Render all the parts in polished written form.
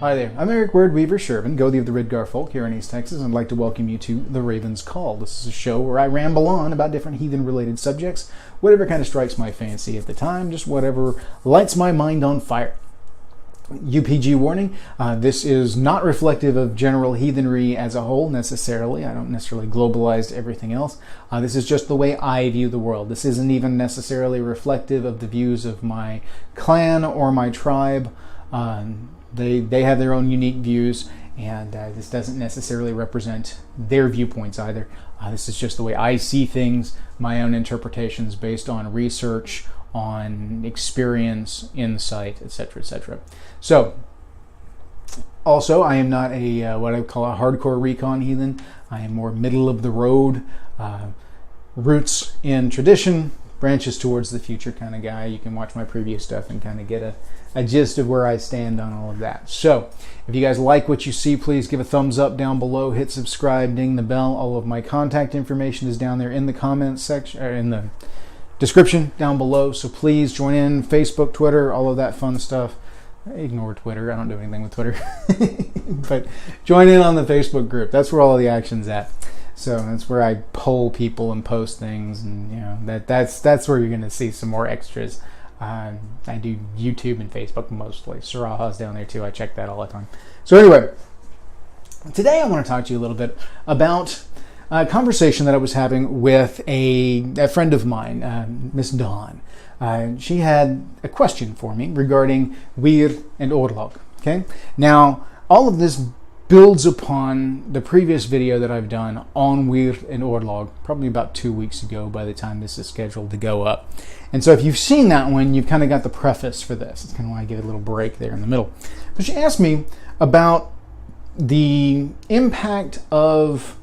Hi there, I'm Eric Wyrd Weaver Sjerven, Gothi of the Ridgar folk here in East Texas, and I'd like to welcome you to The Raven's Call. This is a show where I ramble on about different heathen-related subjects, whatever kind of strikes my fancy at the time, just whatever lights my mind on fire. UPG warning, this is not reflective of general heathenry as a whole necessarily. I don't necessarily globalize everything else. This is just the way I view the world. This isn't even necessarily reflective of the views of my clan or my tribe. They have their own unique views, and this doesn't necessarily represent their viewpoints either. This is just the way I see things, my own interpretations based on research, on experience, insight, etc., etc. So, also, I am not a what I call a hardcore recon heathen. I am more middle of the road, roots in tradition, branches towards the future kind of guy. You can watch my previous stuff and kind of get a gist of where I stand on all of that. So, if you guys like what you see, please give a thumbs up down below, hit subscribe, ding the bell. All of my contact information is down there in the comments section, or in the description down below. So please join in Facebook, Twitter, all of that fun stuff. Ignore Twitter. I don't do anything with Twitter. But join in on the Facebook group. That's where all the action's at. So that's where I poll people and post things, and you know that's where you're going to see some more extras. I do YouTube and Facebook mostly. Saraha's down there too. I check that all the time. So anyway, today I want to talk to you a little bit about a conversation that I was having with a friend of mine, Miss Dawn. She had a question for me regarding Wyrd and Orlog. Okay, now all of this builds upon the previous video that I've done on Wyrd and Orlog, probably about 2 weeks ago by the time this is scheduled to go up. And so if you've seen that one, you've kind of got the preface for this. It's kind of why I give it a little break there in the middle. But she asked me about the impact of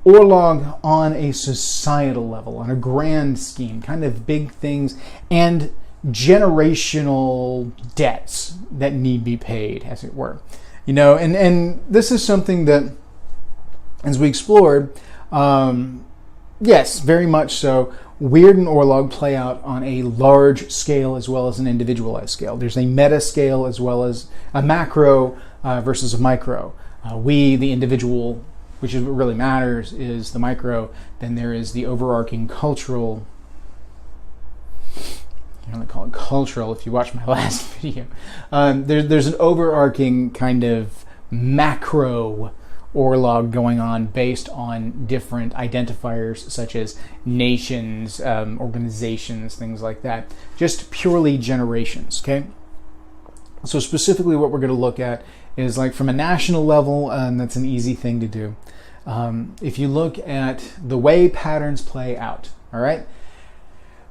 Orlog on a societal level, on a grand scheme, kind of big things, and generational debts that need be paid, as it were. You know, and this is something that, as we explored, yes, very much so, Wyrd and Orlog play out on a large scale as well as an individualized scale. There's a meta scale as well as a macro versus a micro. We, the individual, which is what really matters, is the micro. Then there is the overarching cultural. I don't call it cultural if you watch my last video. There's an overarching kind of macro Orlog going on based on different identifiers such as nations, organizations, things like that. Just purely generations, okay? So specifically what we're going to look at is like from a national level, and that's an easy thing to do. If you look at the way patterns play out, all right?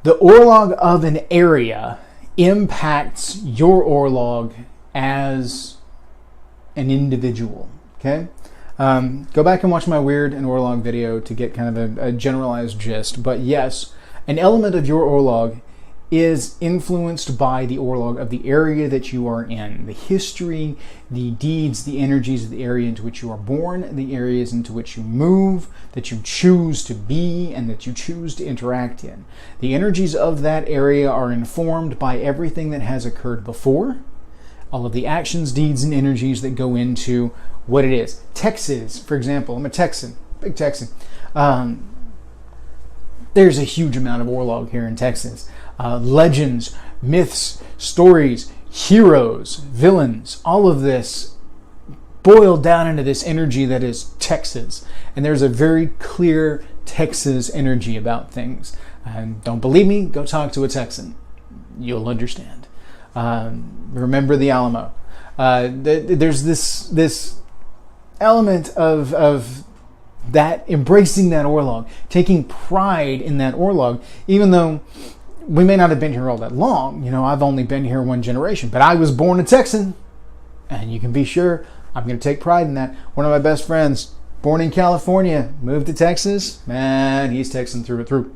The Orlog of an area impacts your Orlog as an individual, okay? Go back and watch my Wyrd and Orlog video to get kind of a generalized gist. But yes, an element of your Orlog is influenced by the Orlog of the area that you are in. The history, the deeds, the energies of the area into which you are born, the areas into which you move, that you choose to be, and that you choose to interact in. The energies of that area are informed by everything that has occurred before, all of the actions, deeds, and energies that go into what it is. Texas, for example, I'm a Texan, big Texan. There's a huge amount of Orlog here in Texas. Legends, myths, stories, heroes, villains, all of this boiled down into this energy that is Texas. And there's a very clear Texas energy about things. And don't believe me? Go talk to a Texan. You'll understand. Remember the Alamo. There's this element of that, embracing that Orlog, taking pride in that Orlog, even though we may not have been here all that long. You know, I've only been here one generation, but I was born a Texan, and you can be sure I'm going to take pride in that. One of my best friends, born in California, moved to Texas. Man, he's Texan through and through.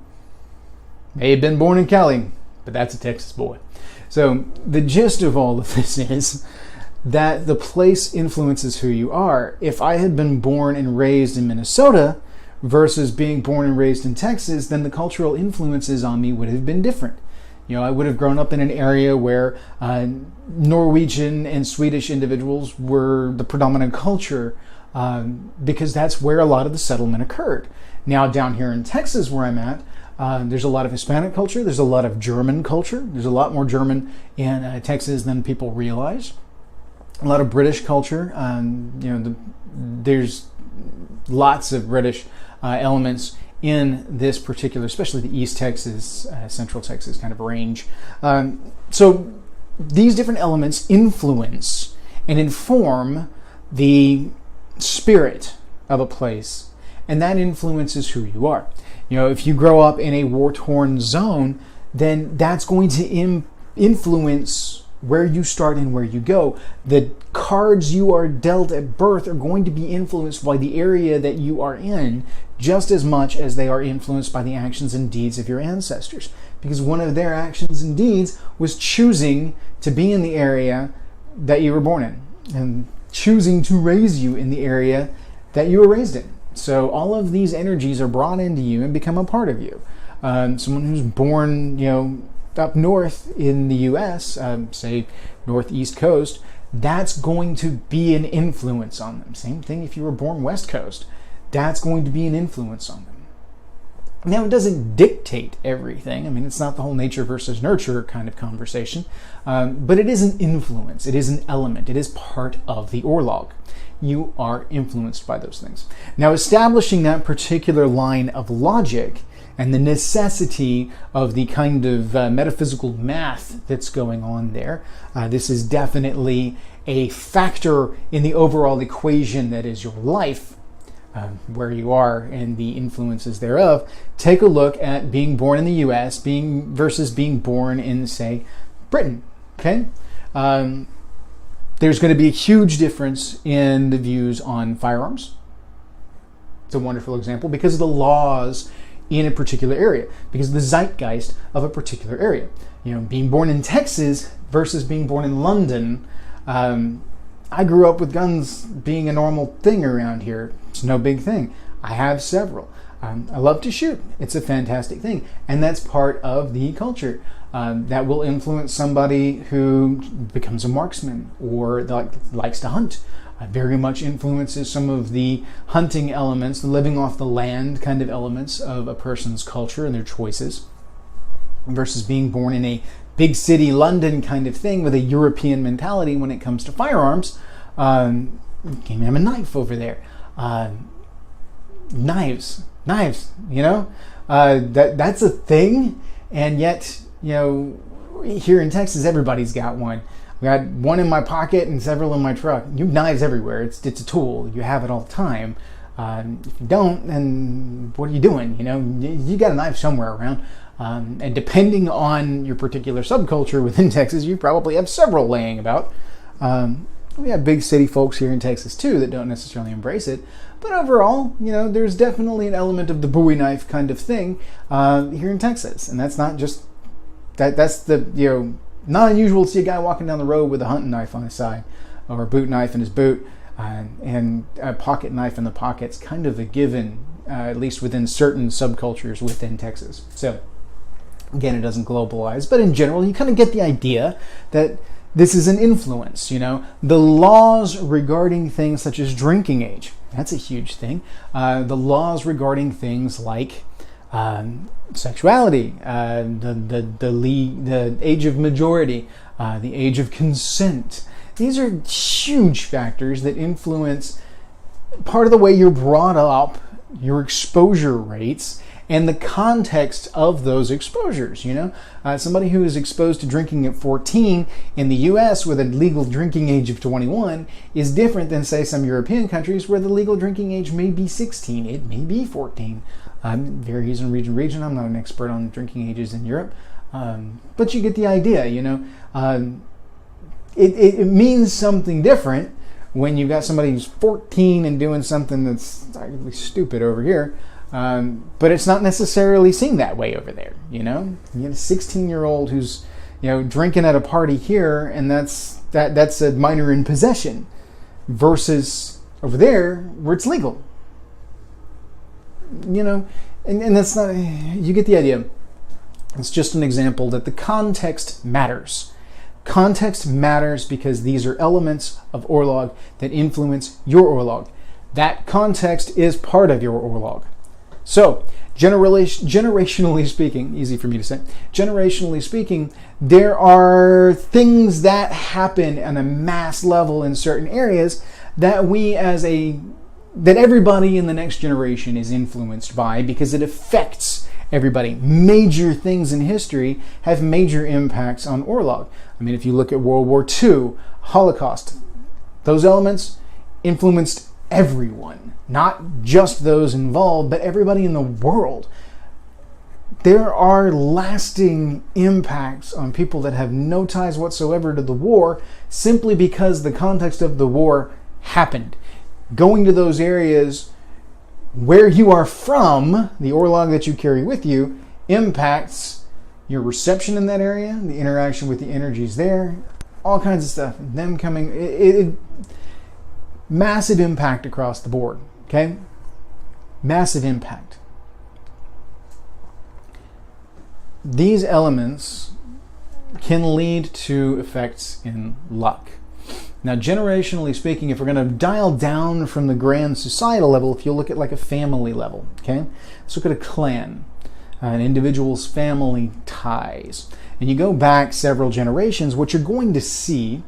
May have been born in Cali, but that's a Texas boy. So the gist of all of this is that the place influences who you are. If I had been born and raised in Minnesota versus being born and raised in Texas, then the cultural influences on me would have been different. I would have grown up in an area where Norwegian and Swedish individuals were the predominant culture, because that's where a lot of the settlement occurred. Now down here in Texas, where I'm at, there's a lot of Hispanic culture. There's a lot of German culture. There's a lot more German in Texas than people realize. A lot of British culture. There's lots of British elements in this particular, especially the East Texas, Central Texas kind of range. So these different elements influence and inform the spirit of a place, and that influences who you are. If you grow up in a war-torn zone, then that's going to influence where you start and where you go. The cards you are dealt at birth are going to be influenced by the area that you are in just as much as they are influenced by the actions and deeds of your ancestors. Because one of their actions and deeds was choosing to be in the area that you were born in and choosing to raise you in the area that you were raised in. So all of these energies are brought into you and become a part of you. Someone who's born, up north in the U.S., say northeast coast, that's going to be an influence on them. Same thing if you were born west coast. That's going to be an influence on them. Now, it doesn't dictate everything. I mean, it's not the whole nature versus nurture kind of conversation, but it is an influence. It is an element. It is part of the Orlog. You are influenced by those things. Now, establishing that particular line of logic and the necessity of the kind of metaphysical math that's going on there, this is definitely a factor in the overall equation that is your life, where you are and the influences thereof. Take a look at being born in the U.S. versus being born in, say, Britain. Okay, there's going to be a huge difference in the views on firearms. It's a wonderful example because of the laws in a particular area, because of the zeitgeist of a particular area. Being born in Texas versus being born in London. I grew up with guns being a normal thing around here. It's no big thing. I have several. I love to shoot. It's a fantastic thing. And that's part of the culture. That will influence somebody who becomes a marksman or likes to hunt. Very much influences some of the hunting elements, the living off the land kind of elements of a person's culture and their choices, versus being born in a big city London kind of thing with a European mentality when it comes to firearms. Came have a knife over there. Knives, that's a thing, and yet, here in Texas, everybody's got one. I got one in my pocket and several in my truck. You have knives everywhere. It's a tool. You have it all the time. If you don't, then what are you doing? You got a knife somewhere around. And depending on your particular subculture within Texas, you probably have several laying about. We have big city folks here in Texas too that don't necessarily embrace it. But overall, there's definitely an element of the Bowie knife kind of thing here in Texas. And that's not just, that's the, not unusual to see a guy walking down the road with a hunting knife on his side or a boot knife in his boot and a pocket knife in the pocket's kind of a given, at least within certain subcultures within Texas. So again, it doesn't globalize, but in general, you kind of get the idea that this is an influence. The laws regarding things such as drinking age, that's a huge thing. The laws regarding things like sexuality, the age of majority, the age of consent. These are huge factors that influence part of the way you're brought up, your exposure rates, and the context of those exposures. Somebody who is exposed to drinking at 14 in the U.S. with a legal drinking age of 21 is different than, say, some European countries where the legal drinking age may be 16. It may be 14. Varies in region. I'm not an expert on drinking ages in Europe, but you get the idea. It means something different when you've got somebody who's 14 and doing something that's arguably stupid over here. But it's not necessarily seen that way over there. You get a 16-year-old who's drinking at a party here, and that's a minor in possession, versus over there where it's legal. And that's not. You get the idea. It's just an example that the context matters. Context matters because these are elements of Orlog that influence your Orlog. That context is part of your Orlog. So, generationally speaking, easy for me to say, generationally speaking, there are things that happen on a mass level in certain areas that that everybody in the next generation is influenced by because it affects everybody. Major things in history have major impacts on Orlog. I mean, if you look at World War II, Holocaust, those elements influenced everyone, not just those involved, but everybody in the world. There are lasting impacts on people that have no ties whatsoever to the war simply because the context of the war happened. Going to those areas where you are from, the Orlog that you carry with you, impacts your reception in that area, the interaction with the energies there, all kinds of stuff. Them coming, massive impact across the board, okay? Massive impact. These elements can lead to effects in luck. Now, generationally speaking, if we're going to dial down from the grand societal level, if you look at like a family level, okay? Let's look at a clan, an individual's family ties. And you go back several generations, what you're going to see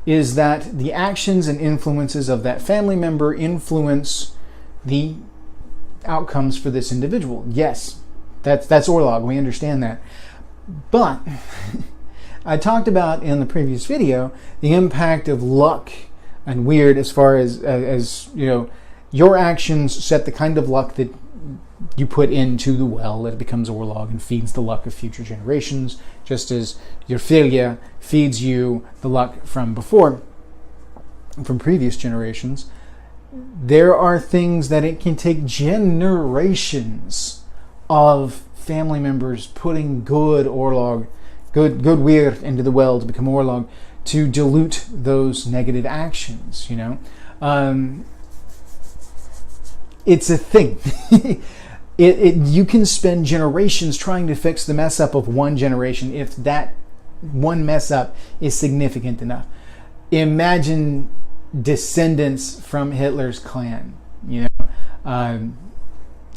is that the actions and influences of that family member influence the outcomes for this individual. Yes, that's Orlog, we understand that. But I talked about in the previous video the impact of luck and Wyrd as far as you know, your actions set the kind of luck that you put into the well that it becomes Orlog and feeds the luck of future generations, just as your Filia feeds you the luck from before, from previous generations. There are things that it can take generations of family members putting good Orlog, good Wyrd into the well to become Orlog, to dilute those negative actions, you know. It's a thing. You can spend generations trying to fix the mess up of one generation if that one mess up is significant enough. Imagine descendants from Hitler's clan, you know.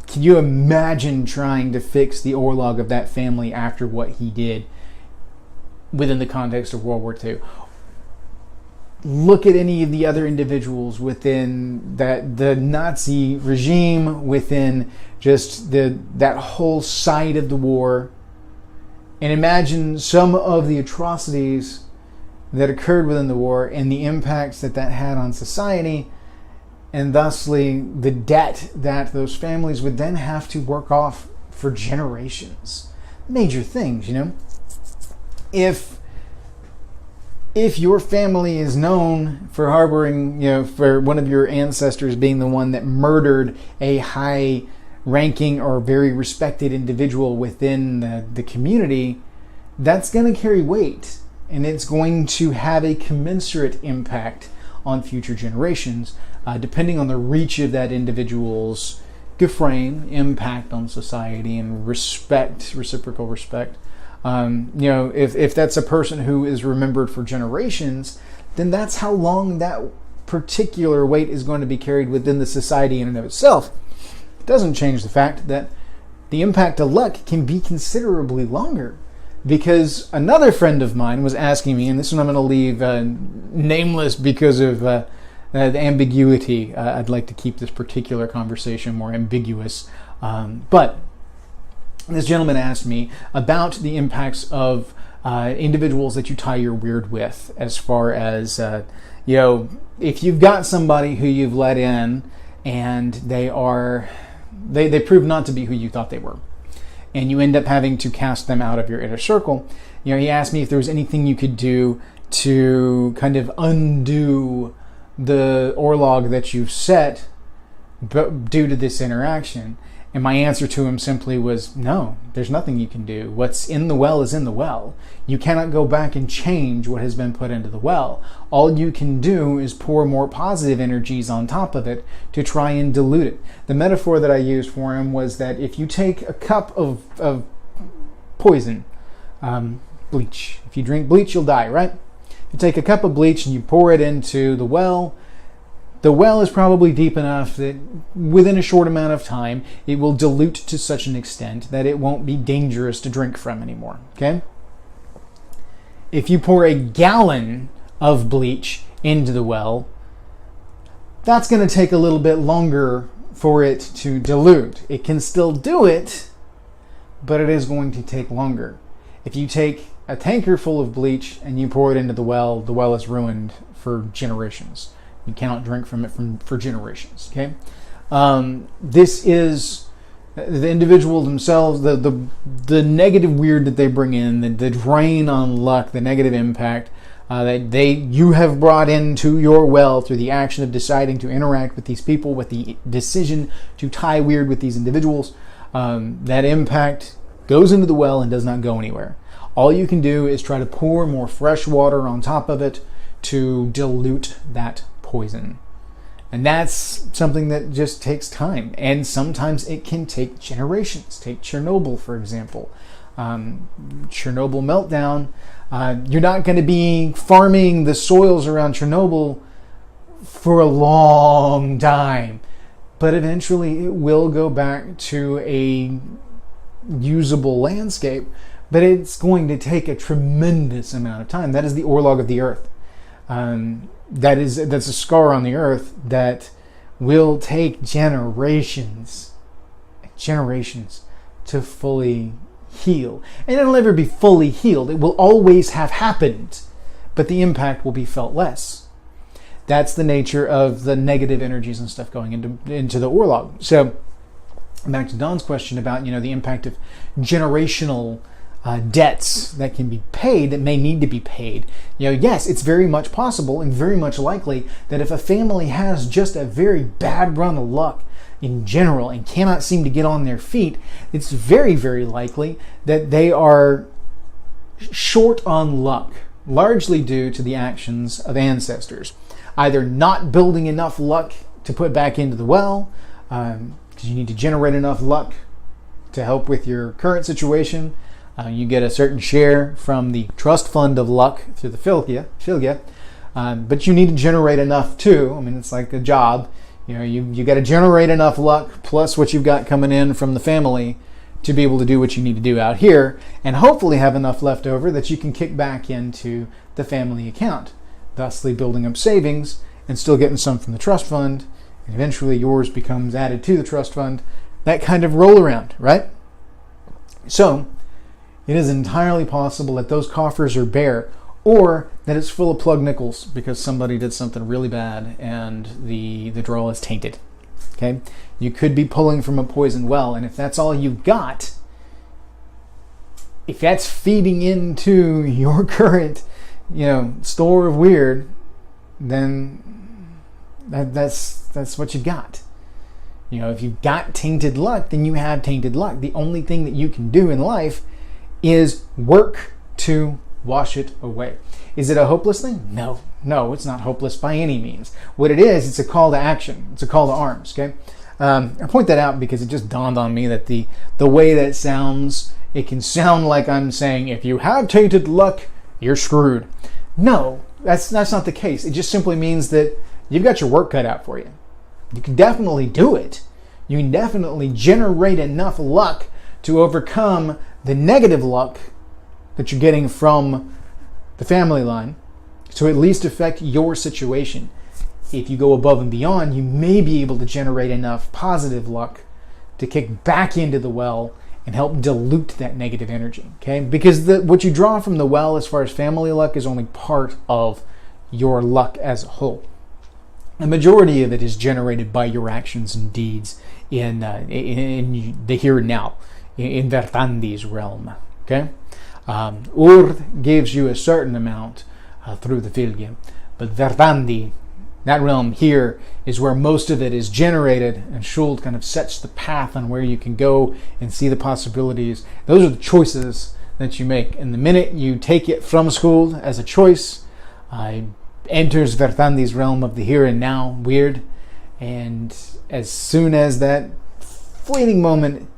Can you imagine trying to fix the Orlog of that family after what he did within the context of World War II? Look at any of the other individuals within the Nazi regime, within just that whole side of the war, and imagine some of the atrocities that occurred within the war and the impacts that had on society, and thusly the debt that those families would then have to work off for generations. Major things, you know. If your family is known for harboring, you know, for one of your ancestors being the one that murdered a high-ranking or very respected individual within the community, that's going to carry weight, and it's going to have a commensurate impact on future generations, depending on the reach of that individual's geframe, impact on society, and reciprocal respect. You know, if that's a person who is remembered for generations, then that's how long that particular weight is going to be carried within the society in and of itself. It doesn't change the fact that the impact of luck can be considerably longer. Because another friend of mine was asking me, and this one I'm going to leave nameless because of the ambiguity. I'd like to keep this particular conversation more ambiguous. But this gentleman asked me about the impacts of individuals that you tie your Wyrd with, as far as, you know, if you've got somebody who you've let in and they prove not to be who you thought they were, and you end up having to cast them out of your inner circle. You know, he asked me if there was anything you could do to kind of undo the Orlog that you've set due to this interaction. And my answer to him simply was, no, there's nothing you can do. What's in the well is in the well. You cannot go back and change what has been put into the well. All you can do is pour more positive energies on top of it to try and dilute it. The metaphor that I used for him was that if you take a cup of poison. Bleach. If you drink bleach, you'll die, right? You take a cup of bleach and you pour it into the well. The well is probably deep enough that within a short amount of time, it will dilute to such an extent that it won't be dangerous to drink from anymore, okay? If you pour a gallon of bleach into the well, that's going to take a little bit longer for it to dilute. It can still do it, but it is going to take longer. If you take a tanker full of bleach and you pour it into the well is ruined for generations. You cannot drink from it for generations. Okay, this is the individual themselves, the negative wyrd that they bring in, the drain on luck, the negative impact that you have brought into your well through the action of deciding to interact with these people, with the decision to tie wyrd with these individuals. That impact goes into the well and does not go anywhere. All you can do is try to pour more fresh water on top of it to dilute that poison. And that's something that just takes time. And sometimes it can take generations. Take Chernobyl, for example. Chernobyl meltdown. You're not going to be farming the soils around Chernobyl for a long time. But eventually it will go back to a usable landscape. But it's going to take a tremendous amount of time. That is the Orlog of the Earth. That's a scar on the earth that will take generations to fully heal. And it'll never be fully healed. It will always have happened, but the impact will be felt less. That's the nature of the negative energies and stuff going into the Orlog. So back to Don's question about, the impact of generational debts that can be paid, that may need to be paid. Yes, it's very much possible and very much likely that if a family has just a very bad run of luck in general and cannot seem to get on their feet, it's very, very likely that they are short on luck, largely due to the actions of ancestors. Either not building enough luck to put back into the well, because you need to generate enough luck to help with your current situation. You get a certain share from the trust fund of luck through the Fylgja, but you need to generate enough too. I mean, it's like a job. You got to generate enough luck plus what you've got coming in from the family to be able to do what you need to do out here, and hopefully have enough left over that you can kick back into the family account, thusly building up savings and still getting some from the trust fund, and eventually yours becomes added to the trust fund. That kind of roll around, right? So it is entirely possible that those coffers are bare, or that it's full of plug nickels because somebody did something really bad and the draw is tainted. Okay? You could be pulling from a poisoned well, and if that's all you've got, if that's feeding into your current, store of wyrd, then that's what you've got. If you've got tainted luck, then you have tainted luck. The only thing that you can do in life is work to wash it away. Is it a hopeless thing? No, it's not hopeless by any means. What it is, it's a call to action. It's a call to arms, okay? I point that out because it just dawned on me that the way that sounds, it can sound like I'm saying, if you have tainted luck, you're screwed. No, that's not the case. It just simply means that you've got your work cut out for you. You can definitely do it. You can definitely generate enough luck to overcome the negative luck that you're getting from the family line to at least affect your situation. If you go above and beyond, you may be able to generate enough positive luck to kick back into the well and help dilute that negative energy, okay? Because what you draw from the well as far as family luck is only part of your luck as a whole. The majority of it is generated by your actions and deeds in the here and now, in Verdandhi's realm. Okay, Wyrd gives you a certain amount through the Fylgja, but Verdandhi, that realm here, is where most of it is generated, and Skuld kind of sets the path on where you can go and see the possibilities. Those are the choices that you make, and the minute you take it from Skuld as a choice, enters Verdandhi's realm of the here and now, wyrd, and as soon as that fleeting moment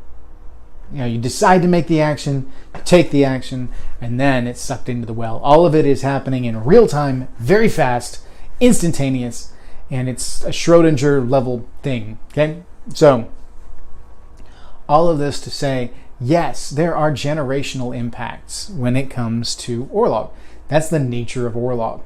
You decide to make the action, you take the action, and then it's sucked into the well. All of it is happening in real time, very fast, instantaneous, and it's a Schrodinger level thing. Okay? So, all of this to say, yes, there are generational impacts when it comes to Orlog. That's the nature of Orlog.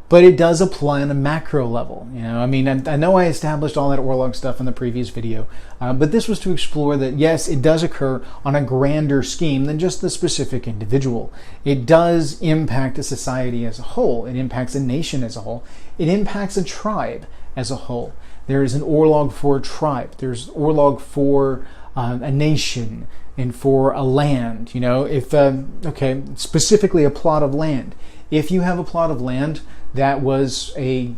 But it does apply on a macro level. I know I established all that Orlog stuff in the previous video, but this was to explore that, yes, it does occur on a grander scheme than just the specific individual. It does impact a society as a whole. It impacts a nation as a whole. It impacts a tribe as a whole. There is an Orlog for a tribe. There's Orlog for a nation and for a land. Specifically a plot of land. If you have a plot of land that was a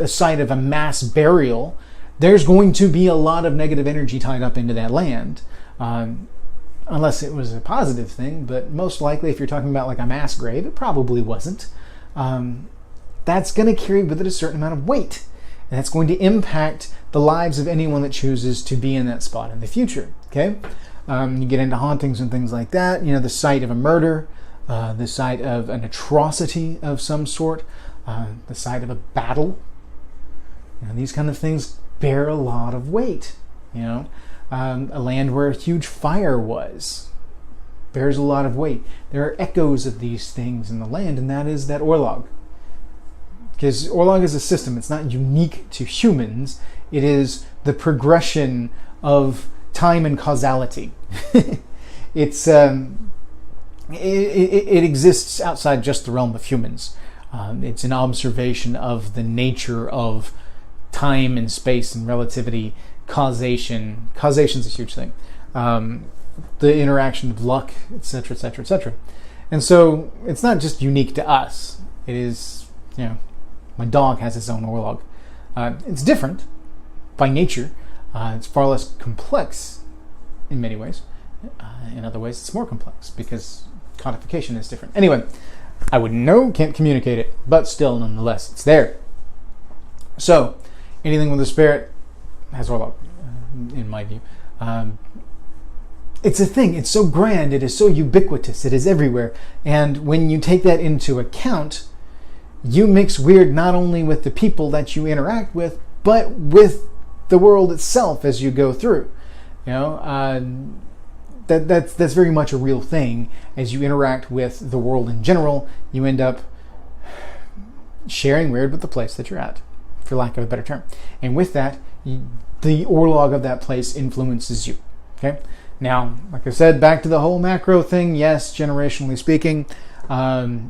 site of a mass burial, there's going to be a lot of negative energy tied up into that land, unless it was a positive thing. But most likely, if you're talking about like a mass grave, it probably wasn't. That's going to carry with it a certain amount of weight, and that's going to impact the lives of anyone that chooses to be in that spot in the future. Okay, you get into hauntings and things like that. The site of a murder. The site of an atrocity of some sort, the site of a battle. These kind of things bear a lot of weight. A land where a huge fire was bears a lot of weight. There are echoes of these things in the land, and that is that Orlog. Because Orlog is a system. It's not unique to humans. It is the progression of time and causality. It exists outside just the realm of humans. It's an observation of the nature of time and space and relativity, causation. Causation's a huge thing. The interaction of luck, etc., etc., etc. And so it's not just unique to us. It is, my dog has its own Orlog. It's different by nature. It's far less complex in many ways. In other ways, it's more complex because codification is different. Anyway, I wouldn't know, can't communicate it, but still, nonetheless, it's there. So, anything with a spirit has Orlog, in my view. It's a thing. It's so grand. It is so ubiquitous. It is everywhere. And when you take that into account, you mix Wyrd not only with the people that you interact with, but with the world itself as you go through. That's very much a real thing. As you interact with the world in general, you end up sharing Wyrd with the place that you're at, for lack of a better term. And with that, the Orlog of that place influences you. Okay. Now, like I said, back to the whole macro thing. Yes, generationally speaking, the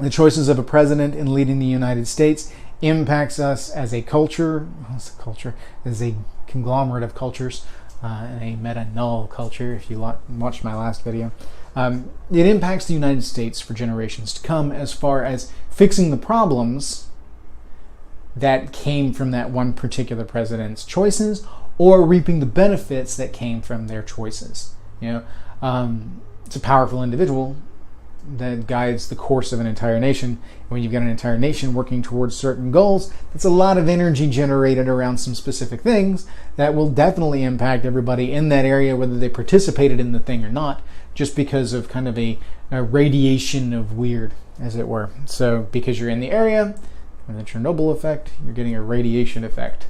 choices of a president in leading the United States impacts us as a culture. As a conglomerate of cultures. A meta-null culture, if you watched my last video. It impacts the United States for generations to come as far as fixing the problems that came from that one particular president's choices, or reaping the benefits that came from their choices. It's a powerful individual that guides the course of an entire nation. When you've got an entire nation working towards certain goals, that's a lot of energy generated around some specific things that will definitely impact everybody in that area, whether they participated in the thing or not, just because of kind of a radiation of Wyrd, as it were. So because you're in the area, with the Chernobyl effect, you're getting a radiation effect.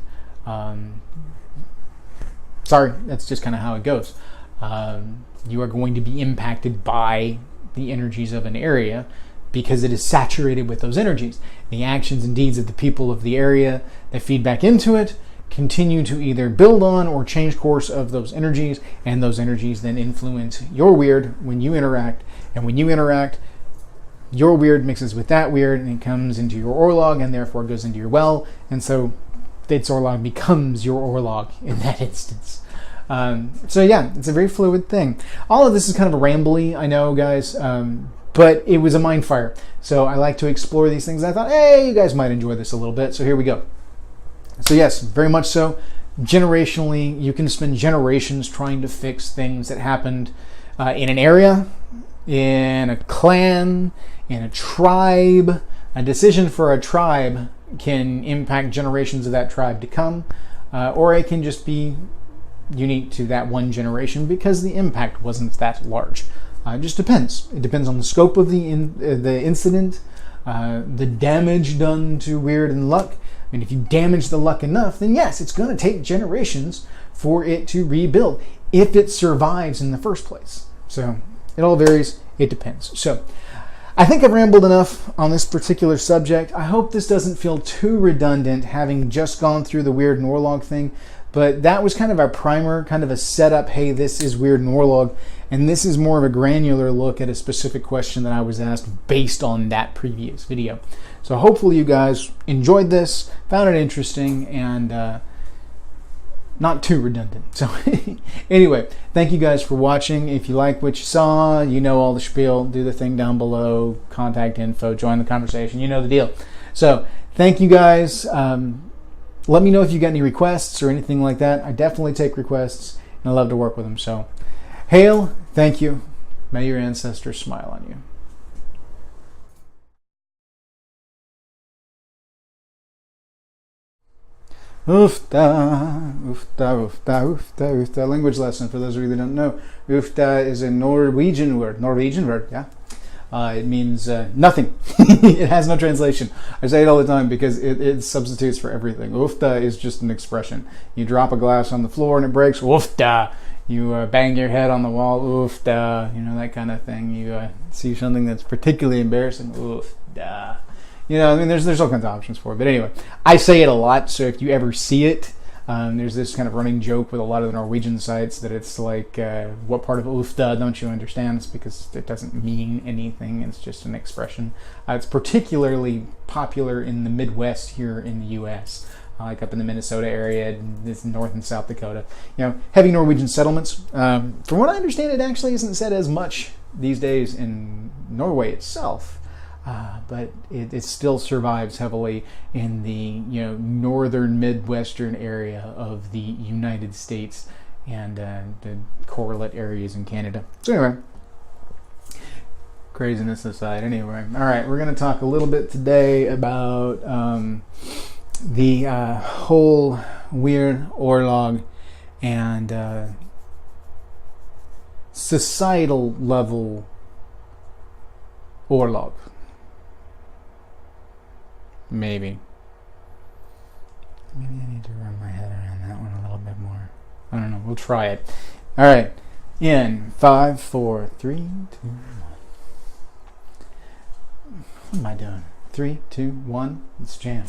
Sorry, that's just kind of how it goes. You are going to be impacted by the energies of an area because it is saturated with those energies. The actions and deeds of the people of the area that feed back into it continue to either build on or change course of those energies, and those energies then influence your Wyrd when you interact. And when you interact, your Wyrd mixes with that Wyrd and it comes into your Orlog and therefore goes into your well, and so its Orlog becomes your Orlog in that instance. So yeah, it's a very fluid thing. All of this is kind of rambly, I know, guys, but it was a mind fire. So I like to explore these things. I thought, hey, you guys might enjoy this a little bit. So here we go. So yes, very much so. Generationally, you can spend generations trying to fix things that happened in an area, in a clan, in a tribe. A decision for a tribe can impact generations of that tribe to come, or it can just be unique to that one generation because the impact wasn't that large. It just depends. It depends on the scope of the incident, the damage done to Wyrd and Luck. I mean, if you damage the Luck enough, then yes, it's going to take generations for it to rebuild if it survives in the first place. So it all varies. It depends. So I think I've rambled enough on this particular subject. I hope this doesn't feel too redundant, having just gone through the Wyrd and Orlog thing. But that was kind of our primer, kind of a setup. Hey, this is Wyrd and Orlog, and this is more of a granular look at a specific question that I was asked based on that previous video. So hopefully you guys enjoyed this, found it interesting, and not too redundant. So anyway, thank you guys for watching. If you like what you saw, you know all the spiel. Do the thing down below, contact info, join the conversation. You know the deal. So thank you guys. Let me know if you got any requests or anything like that. I definitely take requests, and I love to work with them. So hail, thank you. May your ancestors smile on you. Ufta, ufta, ufta, ufta, ufta. Language lesson for those of you that don't know. Ufta is a Norwegian word. Norwegian word, yeah. It means nothing. It has no translation. I say it all the time because it substitutes for everything. Ufta is just an expression. You drop a glass on the floor and it breaks. Ufta. You bang your head on the wall. Ufta. You know, that kind of thing. You see something that's particularly embarrassing. Ufta. You know, I mean, there's all kinds of options for it. But anyway, I say it a lot, so if you ever see it, there's this kind of running joke with a lot of the Norwegian sites that it's like, what part of Ufta don't you understand? It's because it doesn't mean anything. It's just an expression. It's particularly popular in the Midwest here in the U.S., like up in the Minnesota area, this North and South Dakota. You know, heavy Norwegian settlements. From what I understand, it actually isn't said as much these days in Norway itself. But it still survives heavily in the northern Midwestern area of the United States and the correlate areas in Canada. So anyway, craziness aside. Anyway, all right, we're going to talk a little bit today about the whole Wyrd Orlog and societal level Orlog. Maybe I need to run my head around that one a little bit more. I don't know. We'll try it. All right. In 5, 4, 3, 2, 1. What am I doing? 3, 2, 1. Let's jam.